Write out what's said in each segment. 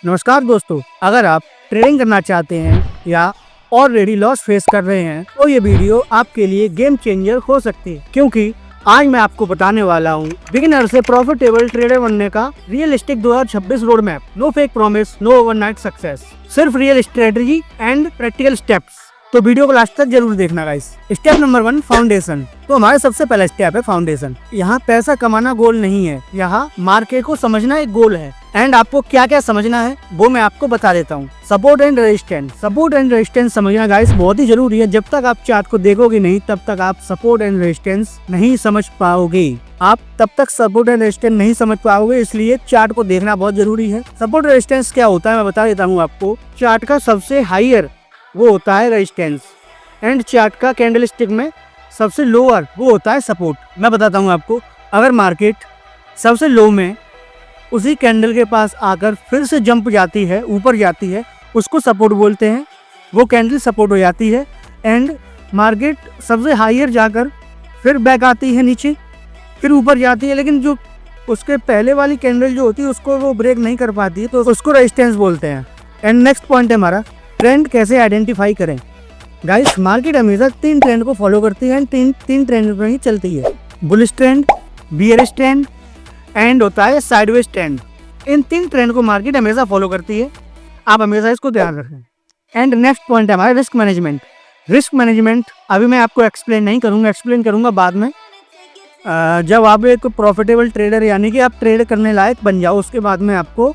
नमस्कार दोस्तों, अगर आप ट्रेडिंग करना चाहते हैं या ऑलरेडी लॉस फेस कर रहे हैं तो ये वीडियो आपके लिए गेम चेंजर हो सकती है, क्योंकि आज मैं आपको बताने वाला हूँ बिगिनर से प्रॉफिटेबल ट्रेडर बनने का realistic 2026 road map. No fake promise, no overnight success, सिर्फ real strategy and practical steps. तो वीडियो को लास्ट तक जरूर देखना गाइस। Step number 1, foundation. तो हमारा सबसे पहला स्टेप है फाउंडेशन। यहाँ पैसा कमाना गोल नहीं है, यहाँ मार्केट को समझना एक गोल है। एंड आपको क्या क्या समझना है वो मैं आपको बता देता हूँ। सपोर्ट एंड रेजिस्टेंस समझना गाइस बहुत ही जरूरी है। जब तक आप चार्ट को देखोगे नहीं तब तक आप सपोर्ट एंड रेजिस्टेंस नहीं समझ पाओगे। आप तब तक सपोर्ट एंड रेजिस्टेंस नहीं समझ पाओगे, इसलिए चार्ट को देखना बहुत जरूरी है। सपोर्ट रेजिस्टेंस क्या होता है मैं बता देता हूँ आपको। चार्ट का सबसे हाईयर वो होता है रेजिस्टेंस एंड चार्ट का कैंडलस्टिक में सबसे लोअर वो होता है सपोर्ट। मैं बताता हूँ आपको, अगर मार्केट सबसे लो में उसी कैंडल के पास आकर फिर से जंप जाती है, ऊपर जाती है, उसको सपोर्ट बोलते हैं। वो कैंडल सपोर्ट हो जाती है एंड मार्केट सबसे हाईयर जाकर फिर बैक आती है नीचे, फिर ऊपर जाती है, लेकिन जो उसके पहले वाली कैंडल जो होती है उसको वो ब्रेक नहीं कर पाती है, तो उसको रेजिस्टेंस बोलते हैं। एंड नेक्स्ट पॉइंट है हमारा ट्रेंड कैसे आइडेंटिफाई करें। गाइस मार्केट हमेशा 3 ट्रेंड को फॉलो करती है एंड तीन ट्रेंड पर ही चलती है। Bullish trend, bearish trend and होता है साइडवेज ट्रेंड। इन 3 ट्रेंड को मार्केट हमेशा फॉलो करती है, आप हमेशा इसको ध्यान रखें। एंड नेक्स्ट पॉइंट है हमारा रिस्क मैनेजमेंट। रिस्क मैनेजमेंट अभी मैं आपको एक्सप्लेन नहीं करूँगा, एक्सप्लेन करूँगा बाद में। जब आप एक प्रॉफिटेबल ट्रेडर यानी कि आप ट्रेड करने लायक बन जाओ, उसके बाद में आपको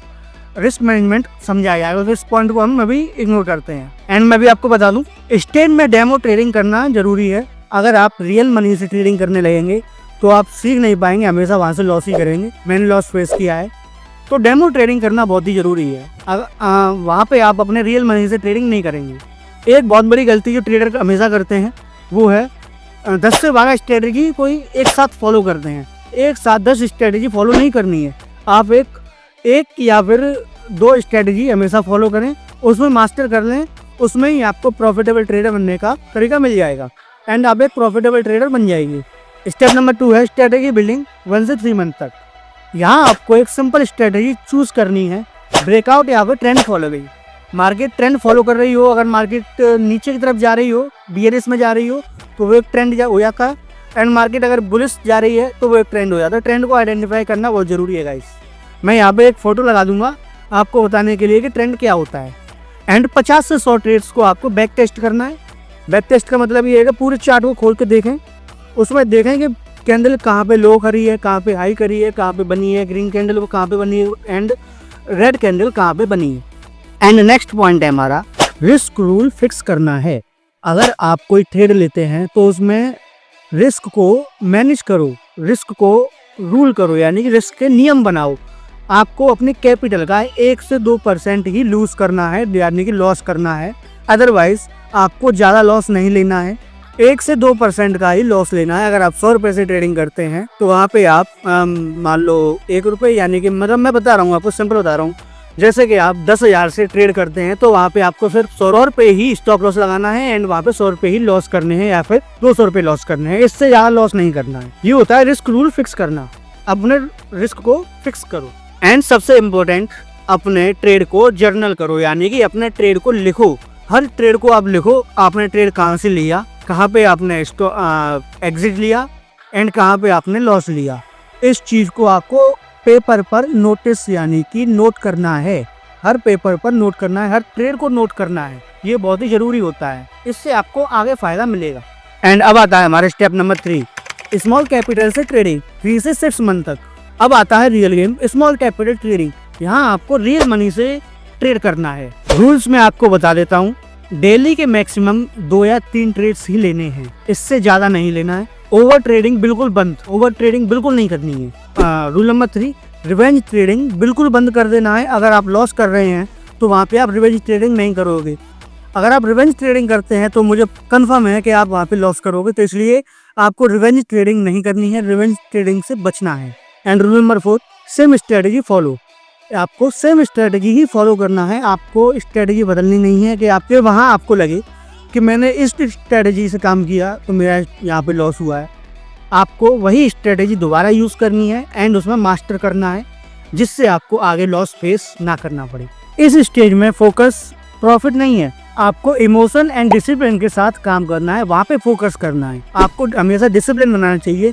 रिस्क मैनेजमेंट समझाया जाएगा। इस पॉइंट को हम अभी इग्नोर करते हैं। एंड मैं भी आपको बता दूं, स्टेज में डेमो ट्रेडिंग करना जरूरी है। अगर आप रियल मनी से ट्रेडिंग करने लगेंगे तो आप सीख नहीं पाएंगे, हमेशा वहाँ से लॉस ही करेंगे। मैंने लॉस फेस किया है, तो डेमो ट्रेडिंग करना बहुत ही ज़रूरी है। वहाँ पे आप अपने रियल मनी से ट्रेडिंग नहीं करेंगे। एक बहुत बड़ी गलती जो ट्रेडर हमेशा करते हैं वो है 10 से 12 स्ट्रेटजी कोई एक साथ फॉलो करते हैं। एक साथ 10 स्ट्रेटजी फॉलो नहीं करनी है। आप एक या फिर 2 स्ट्रेटजी हमेशा फॉलो करें, उसमें मास्टर कर लें, उसमें ही आपको प्रॉफिटेबल ट्रेडर बनने का तरीका मिल जाएगा एंड आप एक प्रॉफिटेबल ट्रेडर बन जाएंगे। स्टेप नंबर 2 है स्ट्रेटजी बिल्डिंग 1 से 3 मंथ तक। यहाँ आपको एक सिंपल स्ट्रेटजी चूज करनी है, ब्रेकआउट या फिर trend following. Market trend follow कर रही हो, अगर मार्केट नीचे की तरफ जा रही हो, बियरिश में जा रही हो, तो वो एक ट्रेंड हो जाता है। एंड मार्केट अगर बुलिश जा रही है तो वो एक ट्रेंड हो जाता है। ट्रेंड को आइडेंटिफाई करना बहुत जरूरी है गाइस। मैं यहाँ पे एक फोटो लगा दूंगा आपको बताने के लिए कि ट्रेंड क्या होता है। एंड 50 से 100 ट्रेड्स को आपको बैक टेस्ट करना है। बैक टेस्ट का मतलब ये है कि पूरे चार्ट को खोल के देखें, उसमें देखें कि कैंडल कहाँ पे लो करी है, कहाँ पे हाई करी है, कहाँ पे बनी है, ग्रीन कैंडल वो कहाँ पे बनी है एंड रेड कैंडल कहाँ पे बनी है। एंड नेक्स्ट पॉइंट है हमारा रिस्क रूल फिक्स करना है। अगर आप कोई ट्रेड लेते हैं तो उसमें रिस्क को मैनेज करो, रिस्क को रूल करो, यानी कि रिस्क के नियम बनाओ। आपको अपने कैपिटल का 1 से 2% ही लूज करना है, यानी कि लॉस करना है। अदरवाइज आपको ज़्यादा लॉस नहीं लेना है, 1 से 2% का ही लॉस लेना है। अगर आप 100 रुपये से ट्रेडिंग करते हैं तो वहाँ पे आप मान लो 1 रुपये, यानी कि मतलब मैं बता रहा हूँ आपको, सिंपल बता रहा हूँ। जैसे कि आप 10,000 से ट्रेड करते हैं तो वहाँ पे आपको सिर्फ 100 रुपये ही स्टॉप लॉस लगाना है एंड वहाँ पे 100 रुपये ही लॉस करने हैं या फिर 200 रुपये लॉस करने हैं। इससे ज़्यादा लॉस नहीं करना है। ये होता है रिस्क रूल फिक्स करना। अपने रिस्क को फिक्स करो। एंड सबसे इम्पोर्टेंट, अपने ट्रेड को जर्नल करो, यानी कि अपने ट्रेड को लिखो। हर ट्रेड को आप लिखो, आपने ट्रेड कहाँ से लिया, कहाँ पे आपने इसको एग्जिट लिया एंड कहाँ पे आपने लॉस लिया। इस चीज़ को आपको पेपर पर नोटिस यानी कि नोट करना है। हर पेपर पर नोट करना है, हर ट्रेड को नोट करना है। ये बहुत ही ज़रूरी होता है, इससे आपको आगे फ़ायदा मिलेगा। एंड अब आता है हमारे स्टेप नंबर 3, स्मॉल कैपिटल से ट्रेडिंग 3 से 6 मंथ तक। अब आता है real game small capital trading. यहाँ आपको रियल मनी से ट्रेड करना है। रूल्स में आपको बता देता हूँ, डेली के मैक्सिमम 2 या 3 ट्रेड्स ही लेने हैं, इससे ज़्यादा नहीं लेना है। ओवर ट्रेडिंग बिल्कुल बंद, ओवर ट्रेडिंग बिल्कुल नहीं करनी है। रूल नंबर 3, रिवेंज ट्रेडिंग बिल्कुल बंद कर देना है। अगर आप लॉस कर रहे हैं तो वहाँ पे आप रिवेंज ट्रेडिंग नहीं करोगे। अगर आप रिवेंज ट्रेडिंग करते हैं तो मुझे कंफर्म है कि आप वहाँ पे लॉस करोगे, तो इसलिए आपको रिवेंज ट्रेडिंग नहीं करनी है, रिवेंज ट्रेडिंग से बचना है। And rule number 4, same strategy follow. आपको सेम स्ट्रेटजी ही फॉलो करना है, आपको स्ट्रेटजी बदलनी नहीं है कि आपके वहाँ आपको लगे कि मैंने इस स्ट्रेटजी से काम किया तो मेरा यहाँ पे लॉस हुआ है। आपको वही स्ट्रेटजी दोबारा यूज़ करनी है एंड उसमें मास्टर करना है, जिससे आपको आगे लॉस फेस ना करना पड़े। इस स्टेज में फोकस प्रॉफिट नहीं है, आपको इमोशन एंड डिसिप्लिन के साथ काम करना है, वहाँ पे फोकस करना है। आपको हमेशा डिसिप्लिन बनाना चाहिए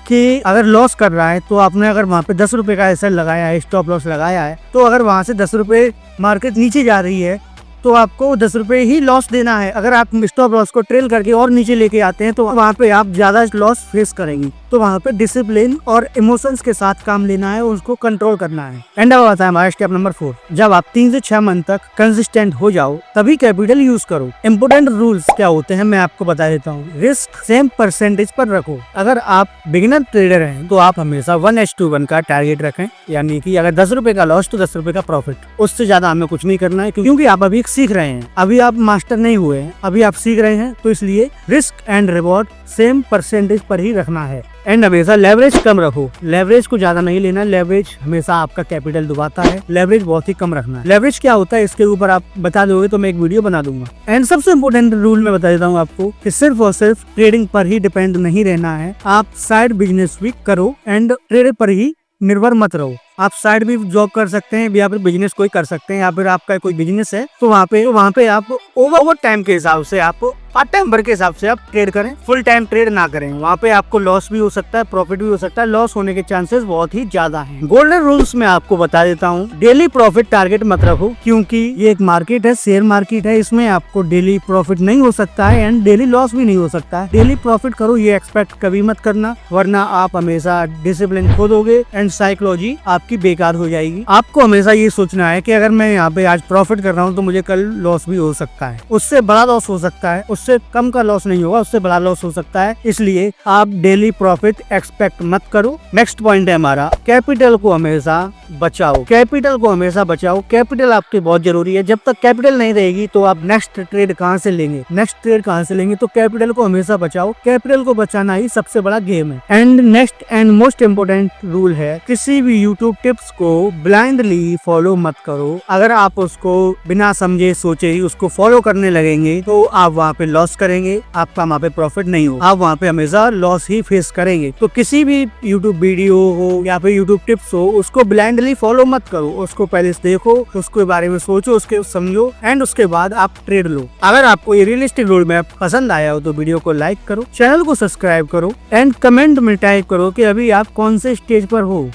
कि अगर लॉस कर रहा है तो आपने अगर वहाँ पे 10 रुपए का एसएल लगाया है, स्टॉप लॉस लगाया है, तो अगर वहाँ से 10 रुपए मार्केट नीचे जा रही है तो आपको 10 रुपए ही लॉस देना है। अगर आप स्टॉप लॉस को ट्रेल करके और नीचे लेके आते हैं तो वहाँ पे आप ज्यादा लॉस फेस करेंगे। तो वहाँ पे डिसिप्लिन और इमोशंस के साथ काम लेना है, उसको कंट्रोल करना है। एंड अब आता है हमारा स्टेप नंबर 4। जब आप 3 से 6 मंथ तक कंसिस्टेंट हो जाओ तभी कैपिटल यूज करो। इंपोर्टेंट रूल्स क्या होते हैं मैं आपको बता देता हूँ। रिस्क सेम परसेंटेज पर रखो। अगर आप बिगिनर ट्रेडर हैं तो आप हमेशा 1:1 का टारगेट रखें, यानी कि अगर 10 रुपए का लॉस तो 10 रुपए का प्रॉफिट। उससे ज्यादा हमें कुछ नहीं करना है, क्योंकि आप अभी सीख रहे हैं, अभी आप मास्टर नहीं हुए हैं, अभी आप सीख रहे हैं। तो इसलिए risk and reward same percentage पर ही रखना है। एंड हमेशा लेवरेज कम रखो। लेवरेज को ज्यादा नहीं लेना, लेवरेज हमेशा आपका कैपिटल डुबाता है। लेवरेज बहुत ही कम रखना है। लेवरेज क्या होता है इसके ऊपर आप बता दोगे तो मैं एक वीडियो बना दूंगा। एंड सबसे इम्पोर्टेंट रूल मैं बता देता हूँ आपको कि सिर्फ और सिर्फ ट्रेडिंग पर ही डिपेंड नहीं रहना है, आप साइड बिजनेस भी करो एंड ट्रेड पर ही निर्भर मत रहो। आप साइड भी जॉब कर सकते हैं या फिर बिजनेस कोई कर सकते हैं, या फिर आपका कोई बिजनेस है तो वहाँ पे आप ओवर टाइम के हिसाब से, आप पार्ट टाइम वर्क के हिसाब से आप ट्रेड करें, फुल टाइम ट्रेड ना करें। वहाँ पे आपको लॉस भी हो सकता है, प्रॉफिट भी हो सकता है। लॉस होने के चांसेस बहुत ही ज्यादा हैं। गोल्डन रूल्स में आपको बता देता हूँ। डेली प्रॉफिट टारगेट मत रखो, क्योंकि ये एक मार्केट है, शेयर मार्केट है, इसमें आपको डेली प्रॉफिट नहीं हो सकता है एंड डेली लॉस भी नहीं हो सकता है। डेली प्रॉफिट करो ये एक्सपेक्ट कभी मत करना, वरना आप हमेशा डिसिप्लिन खो दोगे एंड साइकोलॉजी आपकी बेकार हो जाएगी। आपको हमेशा ये सोचना है कि अगर मैं यहाँ पे आज प्रॉफिट कर रहा हूँ तो मुझे कल लॉस भी हो सकता है, उससे बड़ा लॉस हो सकता है, उससे कम का लॉस नहीं होगा, उससे बड़ा लॉस हो सकता है। इसलिए आप डेली प्रॉफिट एक्सपेक्ट मत करो। नेक्स्ट पॉइंट है हमारा, कैपिटल को हमेशा बचाओ। कैपिटल को हमेशा बचाओ। कैपिटल आपकी बहुत जरूरी है। जब तक कैपिटल नहीं रहेगी तो आप नेक्स्ट ट्रेड कहाँ से लेंगे, नेक्स्ट ट्रेड कहाँ से लेंगे? तो कैपिटल को हमेशा बचाओ। कैपिटल को बचाना ही सबसे बड़ा गेम है। And next and most important rule है, किसी भी यूट्यूब टिप्स को ब्लाइंडली फॉलो मत करो। अगर आप उसको बिना समझे सोचे ही उसको फॉलो करने लगेंगे तो आप वहाँ पे लॉस करेंगे, आपका वहाँ पे प्रॉफिट नहीं हो, आप वहाँ पे हमेशा लॉस ही फेस करेंगे। तो किसी भी यूट्यूब वीडियो हो या फिर यूट्यूब टिप्स हो, उसको ब्लाइंडली फॉलो मत करो। उसको पहले देखो, उसके बारे में सोचो, उसके समझो एंड उसके बाद आप ट्रेड लो। अगर आपको ये रियलिस्टिक रोड मैप पसंद आया हो तो वीडियो को लाइक करो, चैनल को सब्सक्राइब करो एंड कमेंट में टाइप करो कि अभी आप कौन से स्टेज पर हो।